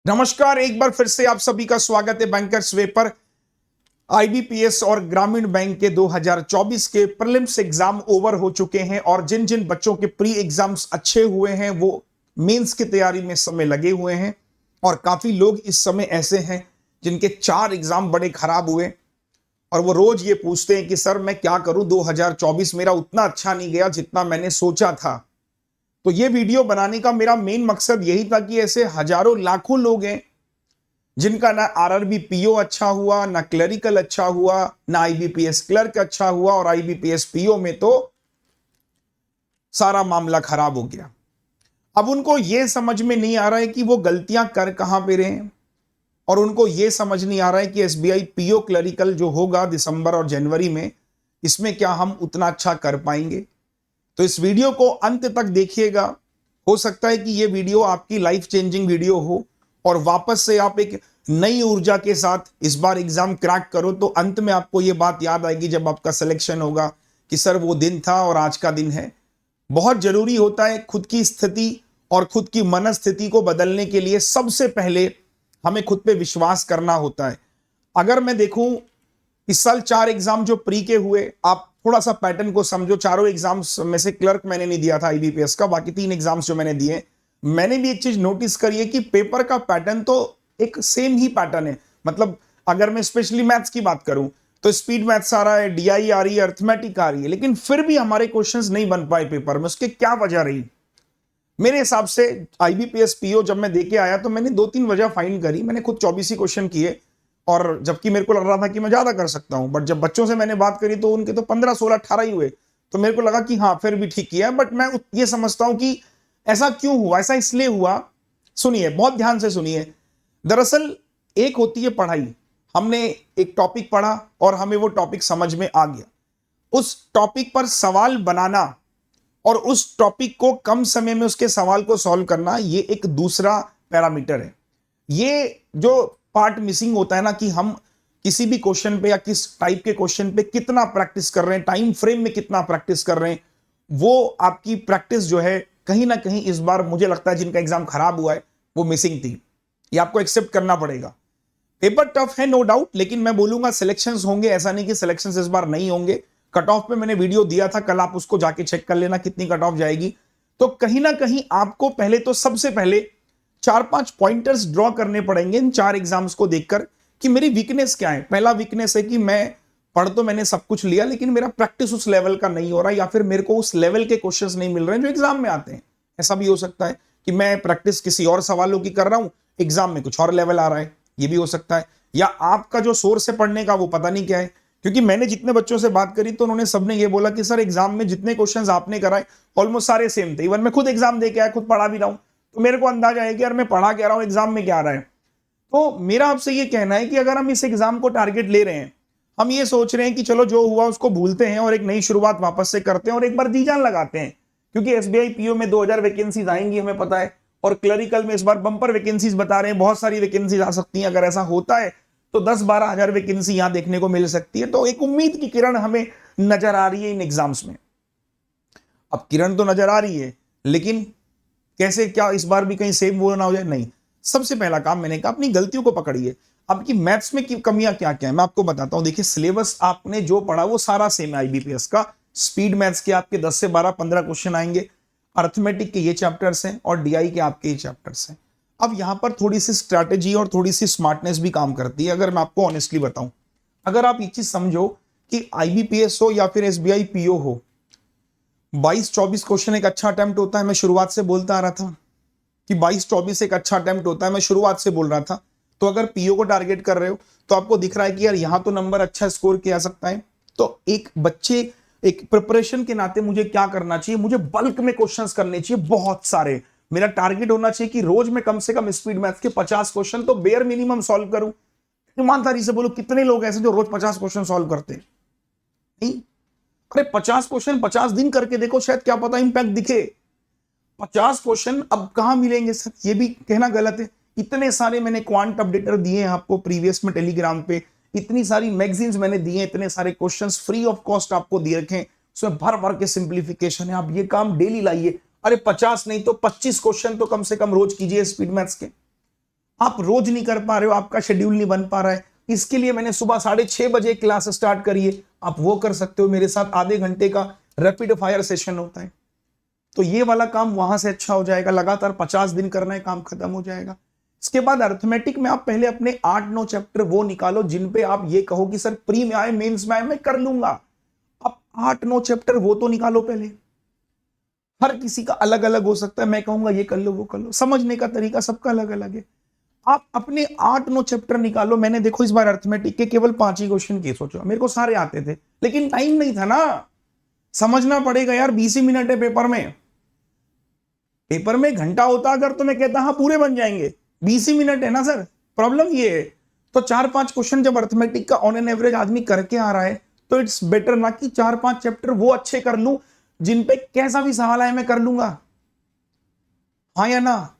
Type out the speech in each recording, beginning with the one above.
नमस्कार, एक बार फिर से आप सभी का स्वागत है बैंकर्स वे पर। आईबीपीएस और ग्रामीण बैंक के 2024 के प्रीलिम्स एग्जाम ओवर हो चुके हैं और जिन जिन बच्चों के प्री एग्जाम्स अच्छे हुए हैं वो मेंस की तैयारी में समय लगे हुए हैं। और काफी लोग इस समय ऐसे हैं जिनके 4 एग्जाम बड़े खराब हुए और वो रोज ये पूछते हैं कि सर मैं क्या करूं, 2024 मेरा उतना अच्छा नहीं गया जितना मैंने सोचा था। तो ये वीडियो बनाने का मेरा मेन मकसद यही था कि ऐसे हजारों लाखों लोग हैं जिनका ना आरआरबी पीओ अच्छा हुआ, ना क्लरिकल अच्छा हुआ, ना आईबीपीएस क्लर्क अच्छा हुआ, और आईबीपीएस पीओ में तो सारा मामला खराब हो गया। अब उनको यह समझ में नहीं आ रहा है कि वो गलतियां कर कहां पे रहे हैं, और उनको यह समझ नहीं आ रहा है कि एसबीआई पीओ क्लरिकल जो होगा दिसंबर और जनवरी में, इसमें क्या हम उतना अच्छा कर पाएंगे। तो इस वीडियो को अंत तक देखिएगा। हो सकता है कि यह वीडियो आपकी लाइफ चेंजिंग वीडियो हो और वापस से आप एक नई ऊर्जा के साथ इस बार एग्जाम क्रैक करो। तो अंत में आपको यह बात याद आएगी जब आपका सिलेक्शन होगा कि सर वो दिन था और आज का दिन है। बहुत जरूरी होता है खुद की स्थिति और खुद की मनस्थिति को बदलने के लिए सबसे पहले हमें खुद पे विश्वास करना होता है। अगर मैं देखूं इस साल 4 एग्जाम जो प्री के हुए, आप थोड़ा सा पैटर्न को समझो। चारों एग्जाम्स में से क्लर्क मैंने नहीं दिया था आईबीपीएस का, बाकी 3 एग्जाम्स जो मैंने दिए, मैंने भी एक चीज नोटिस करी है कि पेपर का पैटर्न तो एक सेम ही पैटर्न है। मतलब अगर मैं स्पेशली मैथ्स की बात करूं तो स्पीड मैथ्स आ रहा है, डीआई आ रही है, अर्थमेटिक आ रही है, लेकिन फिर भी हमारे क्वेश्चंस नहीं बन पाए पेपर में। उसके क्या वजह रही? मेरे हिसाब से आईबीपीएस पीओ जब मैं देके आया तो मैंने 2-3 वजह फाइंड करी। मैंने खुद 24 ही क्वेश्चन किए, और जबकि मेरे को लग रहा था कि मैं ज्यादा कर सकता हूं, बट जब बच्चों से मैंने बात करी तो उनके तो 15, 16, 18 ही हुए। तो मेरे को लगा कि हाँ फिर भी ठीक किया है। बट मैं ये समझता हूं कि ऐसा क्यों हुआ, ऐसा इसलिए हुआ। सुनिए, बहुत ध्यान से सुनिए। दरअसल एक होती है पढ़ाई, हमने एक टॉपिक पढ़ा और हमें वो टॉपिक समझ में आ गया, उस टॉपिक पर सवाल बनाना और उस टॉपिक को कम समय में उसके सवाल को सॉल्व करना, ये एक दूसरा पैरामीटर है। ये जो पार्ट मिसिंग होता है ना, कि हम किसी भी क्वेश्चन पे या किस टाइप के क्वेश्चन पे कितना प्रैक्टिस कर रहे हैं, टाइम फ्रेम में कितना प्रैक्टिस कर रहे हैं, वो आपकी प्रैक्टिस जो है कहीं ना कहीं इस बार मुझे लगता है जिनका एग्जाम खराब हुआ है वो मिसिंग थी। ये आपको एक्सेप्ट करना पड़ेगा। पेपर टफ है नो डाउट, लेकिन मैं बोलूंगा सिलेक्शंस होंगे, ऐसा नहीं कि सिलेक्शंस इस बार नहीं होंगे। कट ऑफ पे मैंने वीडियो दिया था, कल आप उसको जाके चेक कर लेना कितनी कट ऑफ जाएगी। तो कहीं ना कहीं आपको पहले तो सबसे पहले 4-5 पॉइंटर्स ड्रॉ करने पड़ेंगे इन 4 एग्जाम्स को देखकर कि मेरी वीकनेस क्या है। पहला वीकनेस है कि मैं पढ़ तो मैंने सब कुछ लिया, लेकिन मेरा प्रैक्टिस उस लेवल का नहीं हो रहा, या फिर मेरे को उस लेवल के क्वेश्चंस नहीं मिल रहे हैं जो एग्जाम में आते हैं। ऐसा भी हो सकता है कि मैं प्रैक्टिस किसी और सवालों की कर रहा हूं, एग्जाम में कुछ और लेवल आ रहा है, ये भी हो सकता है। या आपका जो सोर्स है पढ़ने का वो पता नहीं क्या है। क्योंकि मैंने जितने बच्चों से बात करी तो उन्होंने सबने ये बोला कि सर एग्जाम में जितने क्वेश्चंस आपने कराए ऑलमोस्ट सारे सेम थे। इवन मैं खुद एग्जाम दे के आया, खुद पढ़ा भी रहा हूं, तो मेरे को अंदाजा है कि यार मैं पढ़ा क्या रहा हूं, एग्जाम में क्या आ रहा है। तो मेरा आपसे ये कहना है कि अगर हम इस एग्जाम को टारगेट ले रहे हैं, हम ये सोच रहे हैं कि चलो जो हुआ उसको भूलते हैं और एक नई शुरुआत वापस से करते हैं और एक बार जी जान लगाते हैं, क्योंकि एसबीआई पीओ में 2000 वैकेंसीज आएंगी हमें पता है, और क्लरिकल में इस बार बंपर वैकेंसीज बता रहे हैं, बहुत सारी वैकेंसीज आ सकती हैं। अगर ऐसा होता है तो 10-12 हजार वैकेंसी यहां देखने को मिल सकती है। तो एक उम्मीद की किरण हमें नजर आ रही है इन एग्जाम्स में। अब किरण तो नजर आ रही है, लेकिन कैसे, क्या इस बार भी कहीं सेम वो ना हो जाए? नहीं। सबसे पहला काम मैंने कहा अपनी गलतियों को पकड़िए। आपकी मैथ्स में की कमियां क्या क्या है मैं आपको बताता हूं। देखिए, सिलेबस आपने जो पढ़ा वो सारा सेम है आईबीपीएस का। स्पीड मैथ्स के आपके 10 से 12, 15 क्वेश्चन आएंगे, अर्थमेटिक के ये चैप्टर्स हैं और डीआई के आपके ये चैप्टर्स हैं। अब यहां पर थोड़ी सी स्ट्रैटेजी और थोड़ी सी स्मार्टनेस भी काम करती है। अगर मैं आपको ऑनेस्टली बताऊं, अगर आप ये चीज समझो कि आईबीपीएस हो या फिर एसबीआई पीओ हो, 22-24 क्वेश्चन एक अच्छा अटेम्प्ट होता है। मैं शुरुआत से बोलता आ रहा था कि 22-24 एक अच्छा अटेम्प्ट होता है, मैं शुरुआत से बोल रहा था। तो अगर पीओ को टारगेट कर रहे हो तो आपको दिख रहा है कि यार यहां तो नंबर अच्छा स्कोर किया सकता है। तो एक बच्चे, एक प्रिपरेशन के नाते मुझे क्या करना चाहिए? मुझे बल्क में क्वेश्चंस करने चाहिए, बहुत सारे। मेरा टारगेट होना चाहिए कि रोज में कम से कम स्पीड मैथ्स के 50 क्वेश्चन तो बेयर मिनिमम सॉल्व करूं। ईमानदारी से बोलो, कितने लोग ऐसे जो रोज 50 क्वेश्चन सॉल्व करते हैं? नहीं। अरे 50 क्वेश्चन 50 दिन करके देखो, शायद क्या पता इंपैक्ट दिखे। 50 क्वेश्चन अब कहां मिलेंगे सर, ये भी कहना गलत है। इतने सारे मैंने क्वांट अपडेटर दिए हैं आपको प्रीवियस में टेलीग्राम पे, इतनी सारी मैगजीन्स मैंने दिए, इतने सारे क्वेश्चंस फ्री ऑफ कॉस्ट आपको दिए रखे, उसमें भर भर के सिंप्लीफिकेशन है। आप ये काम डेली लाइए। अरे 50 नहीं तो 25 क्वेश्चन तो कम से कम रोज कीजिए स्पीड मैथ्स के। आप रोज नहीं कर पा रहे हो, आपका शेड्यूल नहीं बन पा रहा है, इसके लिए मैंने सुबह 6:30 बजे क्लास स्टार्ट करी है, आप वो कर सकते हो। मेरे साथ आधे घंटे का रैपिड फायर सेशन होता है, तो ये वाला काम वहां से अच्छा हो जाएगा। लगातार 50 दिन करना है, काम खत्म हो जाएगा। इसके बाद अर्थमेटिक में आप पहले अपने 8-9 चैप्टर वो निकालो जिन पे आप ये कहो कि सर प्री में आए, मेंस में आए, मैं कर लूंगा। आप 8-9 चैप्टर वो तो निकालो पहले। हर किसी का अलग अलग हो सकता है, मैं कहूंगा ये कर लो, वो कर लो, समझने का तरीका सबका अलग अलग है। आप अपने 8-9 चैप्टर निकालो। मैंने देखो इस बार अर्थमेटिक के केवल 5 ही क्वेश्चन किए, सोचो मेरे को सारे आते थे लेकिन टाइम नहीं था ना। समझना पड़ेगा यार, 20 ही मिनट है पेपर में। पेपर में घंटा होता अगर तो मैं कहता हाँ पूरे बन जाएंगे, 20 ही मिनट है ना सर। प्रॉब्लम ये है, तो 4-5 क्वेश्चन जब अर्थमेटिक का ऑन एन एवरेज आदमी करके आ रहा है तो इट्स बेटर ना कि 4-5 चैप्टर वो अच्छे कर लूं जिन पे कैसा भी सवाल आए मैं कर लूंगा, हाँ या ना।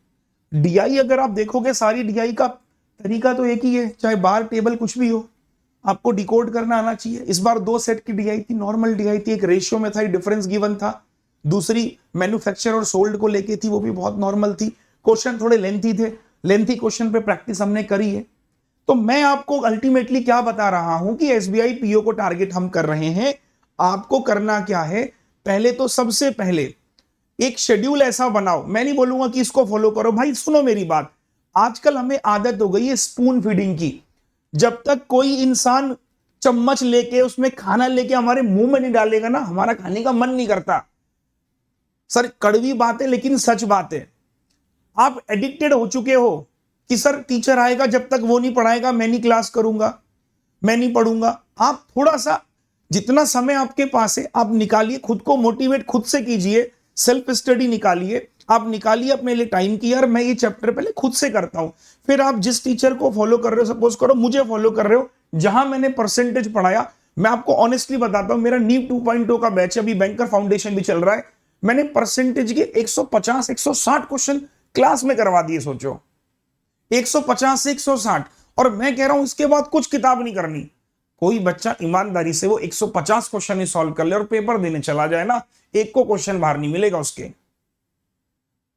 डीआई अगर आप देखोगे, सारी डीआई का तरीका तो एक ही है, चाहे बार टेबल कुछ भी हो, आपको डिकोड करना आना चाहिए। इस बार 2 सेट की डीआई थी, नॉर्मल डीआई थी, एक रेशियो में था, डिफरेंस गिवन था, दूसरी मैन्युफैक्चर और सोल्ड को लेके थी, वो भी बहुत नॉर्मल थी। क्वेश्चन थोड़े लेंथी थे, लेंथी क्वेश्चन पे प्रैक्टिस हमने करी है। तो मैं आपको अल्टीमेटली क्या बता रहा हूं कि एसबीआई पीओ को टारगेट हम कर रहे हैं। आपको करना क्या है, पहले तो सबसे पहले एक शेड्यूल ऐसा बनाओ। मैं नहीं बोलूंगा कि इसको फॉलो करो, भाई सुनो मेरी बात। आजकल हमें आदत हो गई है स्पून फीडिंग की। जब तक कोई इंसान चम्मच लेके उसमें खाना लेके हमारे मुंह में नहीं डालेगा ना, हमारा खाने का मन नहीं करता। सर कड़वी बात है लेकिन सच बात है। आप एडिक्टेड हो चुके हो कि सर टीचर आएगा, जब तक वो नहीं पढ़ाएगा मैं नहीं क्लास करूंगा, मैं नहीं पढ़ूंगा। आप थोड़ा सा, जितना समय आपके पास है आप निकालिए, खुद को मोटिवेट खुद से कीजिए, सेल्फ स्टडी निकालिए, आप निकालिए अपने लिए टाइम की यार मैं ये चैप्टर पहले खुद से करता हूं। फिर आप जिस टीचर को फॉलो कर रहे हो, सपोज करो मुझे फॉलो कर रहे हो, जहां मैंने परसेंटेज पढ़ाया, मैं आपको ऑनेस्टली बताता हूं, मेरा नीव 2.0 का बैच, अभी बैंकर फाउंडेशन भी चल रहा है, मैंने परसेंटेज के 150-160 क्वेश्चन क्लास में करवा दिए। सोचो 150 से 160, और मैं कह रहा हूं इसके बाद कुछ किताब नहीं करनी। कोई बच्चा ईमानदारी से वो 150 क्वेश्चन ही सॉल्व कर ले और पेपर देने चला जाए ना, एक को क्वेश्चन बाहर नहीं मिलेगा उसके।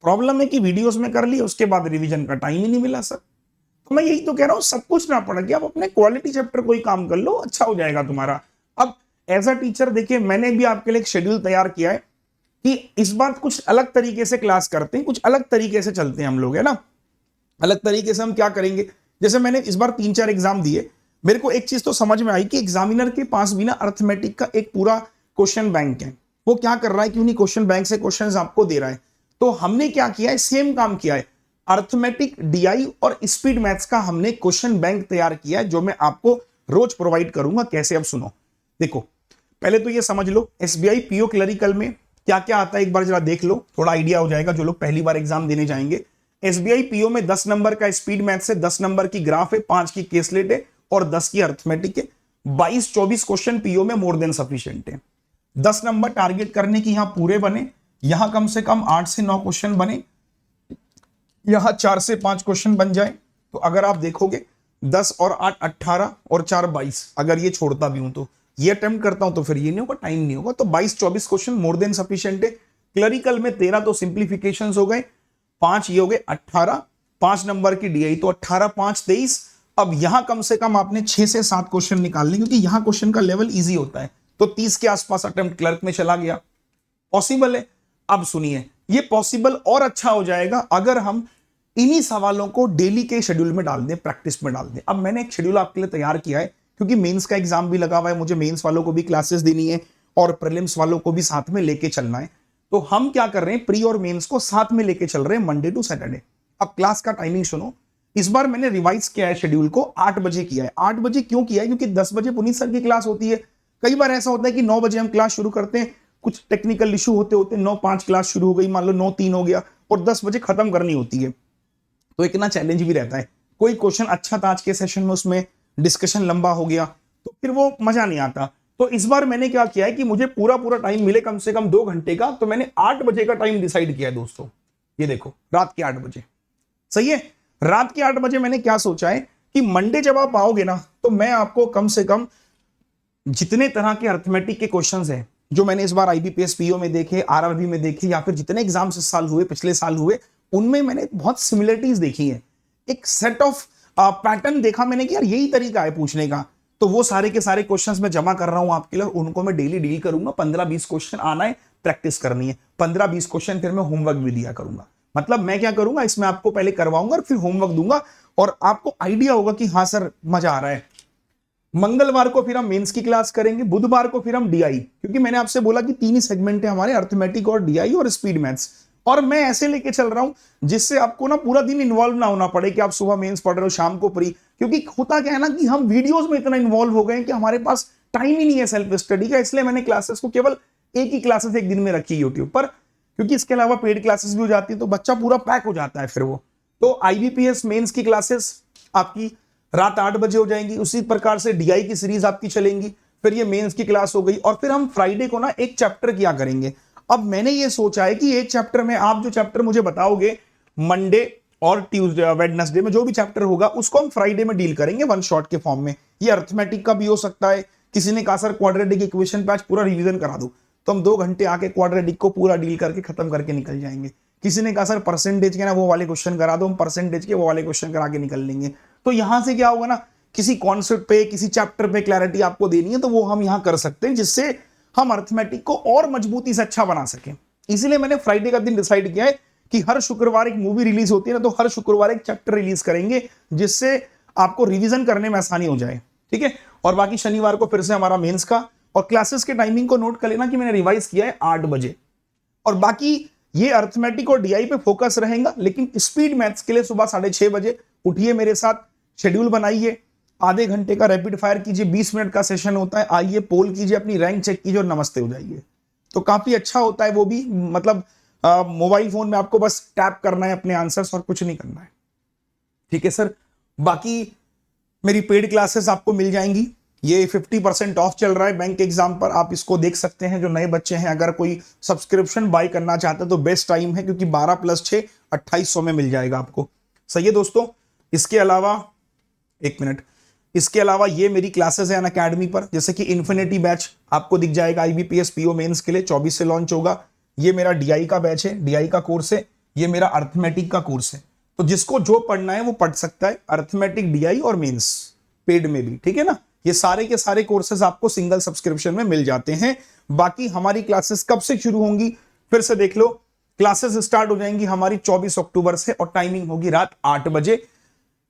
प्रॉब्लम है कि वीडियोस में कर लिया, उसके बाद रिवीजन का टाइम ही नहीं मिला सर। तो मैं यही तो कह रहा हूं, सब कुछ ना पढ़ के आप अपने क्वालिटी चैप्टर कोई काम कर लो, अच्छा हो जाएगा तुम्हारा। अब एज अ टीचर देखिए, मैंने भी आपके लिए एक शेड्यूल तैयार किया है कि इस बार कुछ अलग तरीके से क्लास करते हैं, कुछ अलग तरीके से चलते हैं हम लोग, है ना। अलग तरीके से हम क्या करेंगे, जैसे मैंने इस बार 3-4 एग्जाम दिए, मेरे को एक चीज तो समझ में आई कि एग्जामिनर के पास भी ना अर्थमेटिक का एक पूरा क्वेश्चन बैंक है। वो क्या कर रहा है कि उन्हीं क्वेश्चन बैंक से क्वेश्चंस आपको दे रहा है। तो हमने क्या किया है, सेम काम किया है, अर्थमेटिक, डीआई और स्पीड मैथ्स का हमने क्वेश्चन बैंक तैयार किया है, जो मैं आपको रोज प्रोवाइड करूंगा। कैसे, अब सुनो। देखो पहले तो ये समझ लो एसबीआई पीओ क्लरिकल में क्या क्या आता है, एक बार जरा देख लो, थोड़ा आइडिया हो जाएगा जो लोग पहली बार एग्जाम देने जाएंगे। एसबीआई पीओ में 10 नंबर का स्पीड मैथ से 10 नंबर की ग्राफ है, 5 की केसलेट है और 10 की अर्थमेटिक है। 22-24 क्वेश्चन पीओ में मोर देन सफिशिएंट है। 10 नंबर टारगेट करने की यहां पूरे बने, यहां कम से कम 8 से 9 क्वेश्चन बने, यहां 4 से 5 क्वेश्चन बन जाए। तो अगर आप देखोगे 10 और 8 18 और 4 22, अगर ये छोड़ता भी हूं तो ये अटेम्प्ट करता हूं तो फिर ये नहीं होगा, टाइम नहीं होगा। तो 22-24 क्वेश्चन मोर देन सफिशिएंट है। क्लरिकल में 13 तो सिंप्लीफिकेशंस हो गए, 5 ये हो गए, 18, 5 नंबर की डीआई, तो 18 5 23। अब यहां कम से कम आपने 6 से 7 क्वेश्चन निकालने, क्योंकि यहां क्वेश्चन का लेवल इजी होता है। तो 30 के आसपास अटेम्प्ट क्लर्क में चला गया, पॉसिबल है। अब सुनिए, ये पॉसिबल और अच्छा हो जाएगा अगर हम इन्हीं सवालों को डेली के शेड्यूल में डाल दें, प्रैक्टिस में डाल दें। अब मैंने एक शेड्यूल आपके लिए तैयार किया है, क्योंकि मेंस का एग्जाम भी लगा हुआ है, मुझे मेंस वालों को भी क्लासेस देनी है और प्रीलिम्स वालों को भी साथ में लेके चलना है। तो हम क्या कर रहे हैं, प्री और मेंस को साथ में लेके चल रहे हैं मंडे टू सैटरडे। अब क्लास का टाइमिंग सुनो, इस बार मैंने रिवाइज किया है शेड्यूल को, 8 बजे किया है। 8 बजे क्यों किया है, क्योंकि 10 बजे पुनीत सर की क्लास होती है। कई बार ऐसा होता है कि 9 बजे हम क्लास शुरू करते हैं, कुछ टेक्निकल इशू होते होते 9:05 क्लास शुरू हो गई, मान लो 9:03 हो गया, और 10 बजे खत्म करनी होती है। तो इतना चैलेंज भी रहता है। कोई क्वेश्चन अच्छा था आज के सेशन में, उसमें डिस्कशन लंबा हो गया तो फिर वो मजा नहीं आता। तो इस बार मैंने क्या किया है कि मुझे पूरा टाइम मिले, कम से कम 2 घंटे का, तो मैंने 8 बजे का टाइम डिसाइड किया है दोस्तों। ये देखो, रात के 8 बजे, सही है। रात के 8 बजे मैंने क्या सोचा है कि मंडे जब आप आओगे ना, तो मैं आपको कम से कम जितने तरह के अर्थमेटिक के क्वेश्चंस हैं जो मैंने इस बार आईबीपीएस पीओ में देखे, आरआरबी में देखे, या फिर जितने एग्जाम्स इस साल हुए, पिछले साल हुए, उनमें मैंने बहुत सिमिलरिटीज देखी हैं। एक सेट ऑफ पैटर्न देखा मैंने कि यार यही तरीका है पूछने का, तो वो सारे के सारे क्वेश्चंस मैं जमा कर रहा हूं आपके लिए, उनको मैं डेली डील करूंगा। 15-20 क्वेश्चन आना है, प्रैक्टिस करनी है। 15-20 क्वेश्चन फिर मैं होमवर्क भी दिया करूंगा। मतलब मैं क्या करूंगा, इसमें आपको पहले करवाऊंगा और फिर होमवर्क दूंगा, और आपको आइडिया होगा कि हाँ सर मजा आ रहा है। मंगलवार को फिर हम मेंस की क्लास करेंगे, बुधवार को फिर हम डीआई, क्योंकि मैंने आपसे बोला कि 3 ही सेगमेंट है हमारे, अर्थमेटिक और डीआई और स्पीड मैथ्स। और मैं ऐसे लेके चल रहा हूं जिससे आपको ना पूरा दिन इन्वॉल्व ना होना पड़े कि आप सुबह मेंस पढ़ रहे हो शाम को प्री, क्योंकि होता क्या है ना कि हम वीडियोस में इतना इन्वॉल्व हो गए कि हमारे पास टाइम ही नहीं है सेल्फ स्टडी का। इसलिए मैंने क्लासेस को केवल एक ही क्लासेस एक दिन में रखी यूट्यूब पर, क्योंकि इसके अलावा पेड क्लासेस भी हो जाती है तो बच्चा पूरा पैक हो जाता है फिर वो। तो आईबीपीएस मेंस की क्लासेस आपकी रात 8 बजे हो जाएंगी, उसी प्रकार से डीआई की सीरीज आपकी चलेंगी, फिर ये मेंस की क्लास हो गई, और फिर हम फ्राइडे को ना एक चैप्टर किया करेंगे। अब मैंने ये सोचा है कि एक चैप्टर में आप जो चैप्टर मुझे बताओगे मंडे और ट्यूसडे वेडनेसडे में जो भी चैप्टर होगा उसको हम फ्राइडे में डील करेंगे वन शॉट के फॉर्म में। ये अर्थमेटिक का भी हो सकता है, किसी ने कहा सर क्वाड्रेटिक इक्वेशन पे आज पूरा रिवीजन करा दो, तो हम 2 घंटे आके क्वाड्रेटिक को पूरा डील करके खत्म करके निकल जाएंगे। किसी ने कहा सर परसेंटेज के ना वो वाले क्वेश्चन करा दो, हम परसेंटेज के वो वाले क्वेश्चन करा के निकल लेंगे। तो यहां से क्या होगा ना, किसी कॉन्सेप्ट पे किसी चैप्टर पे क्लैरिटी आपको देनी है तो वो हम यहां कर सकते हैं, जिससे हम अर्थमेटिक को और मजबूती से अच्छा बना सकें। इसीलिए मैंने फ्राइडे का दिन डिसाइड किया है कि हर शुक्रवार एक मूवी रिलीज होती है ना, तो हर शुक्रवार एक चैप्टर रिलीज करेंगे, जिससे आपको रिवीजन करने में आसानी हो जाए। ठीक है, और बाकी शनिवार को फिर से हमारा मेंस का, और क्लासेस के टाइमिंग को नोट कर लेना कि मैंने रिवाइज किया है 8 बजे। और बाकी ये अर्थमेटिक और डीआई पे फोकस रहेगा, लेकिन स्पीड मैथ्स के लिए सुबह 6:30 बजे उठिए, मेरे साथ शेड्यूल बनाइए, आधे घंटे का रैपिड फायर कीजिए, 20 मिनट का सेशन होता है, आइए पोल कीजिए, अपनी रैंक चेक कीजिए और नमस्ते हो जाइए। तो काफी अच्छा होता है वो भी, मतलब मोबाइल फोन में आपको बस टैप करना है अपने आंसर्स और कुछ नहीं करना है। ठीक है सर, बाकी मेरी पेड क्लासेस आपको मिल जाएंगी, ये 50% ऑफ चल रहा है बैंक एग्जाम पर, आप इसको देख सकते हैं। जो नए बच्चे हैं, अगर कोई सब्सक्रिप्शन बाय करना चाहते हैं तो बेस्ट टाइम है, क्योंकि 12 + 6 2800 में मिल जाएगा आपको। सही है दोस्तों। इसके अलावा 1 मिनट, इसके अलावा ये मेरी क्लासेस है अनअकैडमी पर, जैसे कि इन्फिनिटी बैच आपको दिख जाएगा, आईबीपीएस पीओ मेंस के लिए 24 से लॉन्च होगा। ये मेरा डीआई का बैच है, डीआई का कोर्स है। ये मेरा अर्थमेटिक का कोर्स है। तो जिसको जो पढ़ना है वो पढ़ सकता है, अर्थमेटिक, डीआई और मेंस पेड में भी। ठीक है ना, ये सारे के सारे कोर्सेज आपको सिंगल सब्सक्रिप्शन में मिल जाते हैं। बाकी हमारी क्लासेस कब से शुरू होंगी फिर से देख लो, क्लासेस स्टार्ट हो जाएंगी हमारी 24 अक्टूबर से, और टाइमिंग होगी रात 8 बजे।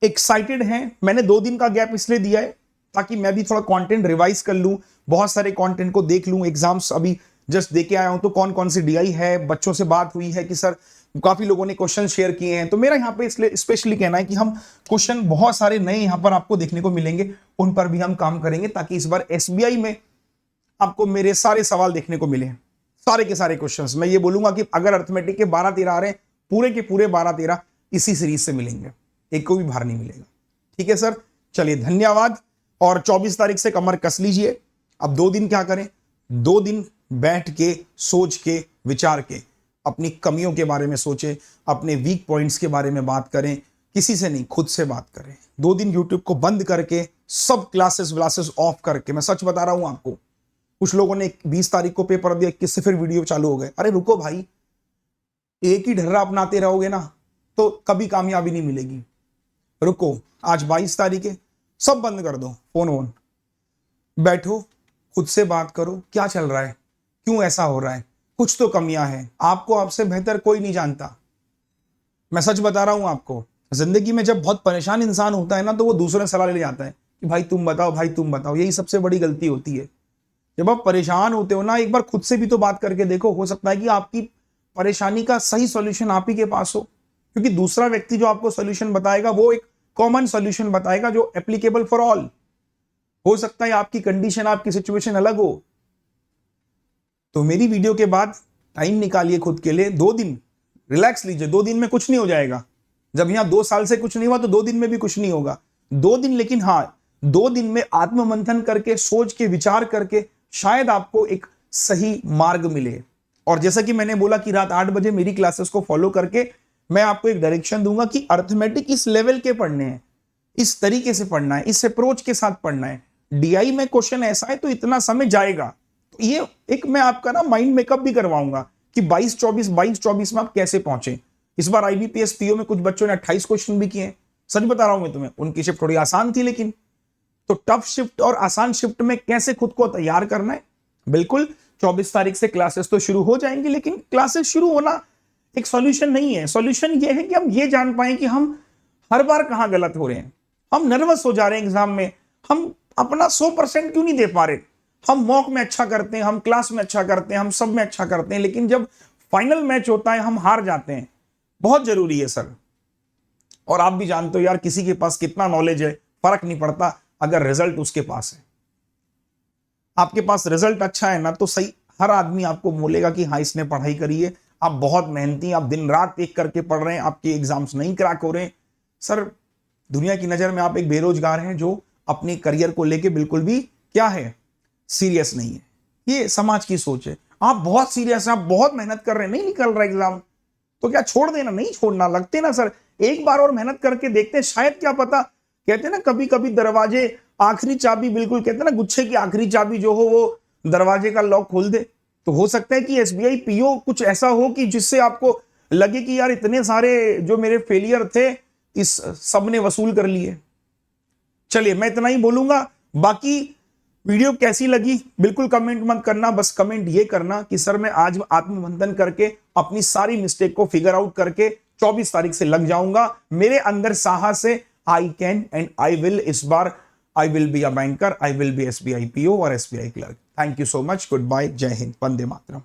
एक्साइटेड हैं, मैंने 2 दिन का गैप इसलिए दिया है ताकि मैं भी थोड़ा कंटेंट रिवाइज कर लूं, बहुत सारे कंटेंट को देख लूं। एग्जाम्स अभी जस्ट दे के आया हूं, तो कौन कौन सी डीआई है, बच्चों से बात हुई है कि सर काफी लोगों ने क्वेश्चन शेयर किए हैं। तो मेरा यहाँ पे इसलिए स्पेशली कहना है कि हम क्वेश्चन बहुत सारे नए यहाँ पर आपको देखने को मिलेंगे, उन पर भी हम काम करेंगे, ताकि इस बार एसबीआई में आपको मेरे सारे सवाल देखने को मिले, सारे के सारे क्वेश्चंस। मैं ये बोलूंगा कि अगर अर्थमेटिक के 12-13 आ रहे हैं, पूरे के पूरे 12-13 इसी सीरीज से मिलेंगे, एक को भी बाहर नहीं मिलेगा। ठीक है सर, चलिए धन्यवाद। और 24 तारीख से कमर कस लीजिए। अब 2 दिन क्या करें, 2 दिन बैठ के सोच के विचार के अपनी कमियों के बारे में सोचें, अपने वीक पॉइंट्स के बारे में बात करें, किसी से नहीं खुद से बात करें। 2 दिन यूट्यूब को बंद करके सब क्लासेस ऑफ करके, मैं सच बता रहा हूं आपको, कुछ लोगों ने 20 तारीख को पेपर दिया, 21 से फिर वीडियो चालू हो गए। अरे रुको भाई, एक ही ढर्रा अपनाते रहोगे ना तो कभी कामयाबी नहीं मिलेगी। रुको, आज 22 तारीख है, सब बंद कर दो, फोन वोन, बैठो, खुद से बात करो, क्या चल रहा है, क्यों ऐसा हो रहा है, कुछ तो कमियां हैं। आपको आपसे बेहतर कोई नहीं जानता, मैं सच बता रहा हूं आपको। जिंदगी में जब बहुत परेशान इंसान होता है ना, तो वो दूसरों से सलाह ले जाता है कि भाई तुम बताओ, भाई तुम बताओ। यही सबसे बड़ी गलती होती है। जब आप परेशान होते हो ना, एक बार खुद से भी तो बात करके देखो, हो सकता है कि आपकी परेशानी का सही सॉल्यूशन आप ही के पास हो, क्योंकि दूसरा व्यक्ति जो आपको सॉल्यूशन बताएगा वो एक कॉमन सॉल्यूशन बताएगा जो एप्लीकेबल फॉर ऑल। हो सकता है आपकी कंडीशन, आपकी सिचुएशन अलग हो। तो मेरी वीडियो के बाद टाइम निकालिए खुद के लिए, 2 दिन रिलैक्स लीजिए। 2 दिन में कुछ नहीं हो जाएगा। जब यहां 2 साल से कुछ नहीं हुआ तो 2 दिन में भी कुछ नहीं होगा। 2 दिन, लेकिन हाँ 2 दिन में आत्ममंथन करके, सोच के, विचार करके शायद आपको एक सही मार्ग मिले। और जैसा कि मैंने बोला कि रात 8 बजे मेरी क्लासेस को फॉलो करके मैं आपको एक डायरेक्शन दूंगा कि अर्थमेटिक इस लेवल के पढ़ने हैं, इस तरीके से पढ़ना है, इस अप्रोच के साथ पढ़ना है। डीआई में क्वेश्चन ऐसा है तो इतना समय जाएगा। तो ये एक मैं आपका ना माइंड मेकअप भी करवाऊंगा कि 22-24 में आप कैसे पहुंचे। इस बार आईबीपीएस पीओ में कुछ बच्चों ने 28 क्वेश्चन भी किए, सच बता रहा हूं मैं तुम्हें, उनकी शिफ्ट थोड़ी आसान थी, लेकिन तो टफ शिफ्ट और आसान शिफ्ट में कैसे खुद को तैयार करना है। बिल्कुल 24 तारीख से क्लासेस तो शुरू हो जाएंगी, लेकिन क्लासेस शुरू होना एक सॉल्यूशन नहीं है। सॉल्यूशन ये है कि हम ये जान पाए कि हम हर बार कहां गलत हो रहे हैं। हम नर्वस हो जा रहे हैं एग्जाम में, हम अपना 100% क्यों नहीं दे पा रहे। हम मॉक में अच्छा करते हैं, हम क्लास में अच्छा करते हैं, हम सब में अच्छा करते हैं, लेकिन जब फाइनल मैच होता है हम हार जाते हैं। बहुत जरूरी है सर। और आप भी जानते हो यार, किसी के पास कितना नॉलेज है फर्क नहीं पड़ता अगर रिजल्ट उसके पास है। आपके पास रिजल्ट अच्छा है ना, तो सही हर आदमी आपको बोलेगा कि हाँ इसने पढ़ाई करी है, आप बहुत मेहनती, आप दिन रात एक करके पढ़ रहे हैं, आपके एग्जाम्स नहीं क्रैक हो रहे हैं। सर दुनिया की नजर में आप एक बेरोजगार हैं जो अपने करियर को लेके बिल्कुल भी क्या है, सीरियस नहीं है। ये समाज की सोच है। आप बहुत सीरियस हैं, आप बहुत मेहनत कर रहे हैं, नहीं निकल रहा एग्जाम, तो क्या छोड़ देना? नहीं छोड़ना, लगते ना सर एक बार और मेहनत करके देखते हैं, शायद क्या पता। कहते हैं ना कभी कभी दरवाजे आखिरी चाबी, बिल्कुल कहते हैं ना गुच्छे की आखिरी चाबी जो हो वो दरवाजे का लॉक खोल दे। तो हो सकता है कि एसबीआई पीओ कुछ ऐसा हो कि जिससे आपको लगे कि यार इतने सारे जो मेरे फेलियर थे इस सब ने वसूल कर लिए। चलिए मैं इतना ही बोलूंगा, बाकी वीडियो कैसी लगी बिल्कुल कमेंट मत करना, बस कमेंट ये करना कि सर मैं आज आत्ममंथन करके अपनी सारी मिस्टेक को फिगर आउट करके 24 तारीख से लग जाऊंगा। मेरे अंदर साहस है, I can and I will. इस बार I will be a banker, I will be SBI PO और SBI clerk. Thank you so much, goodbye, जय हिंद, वंदे मातरम।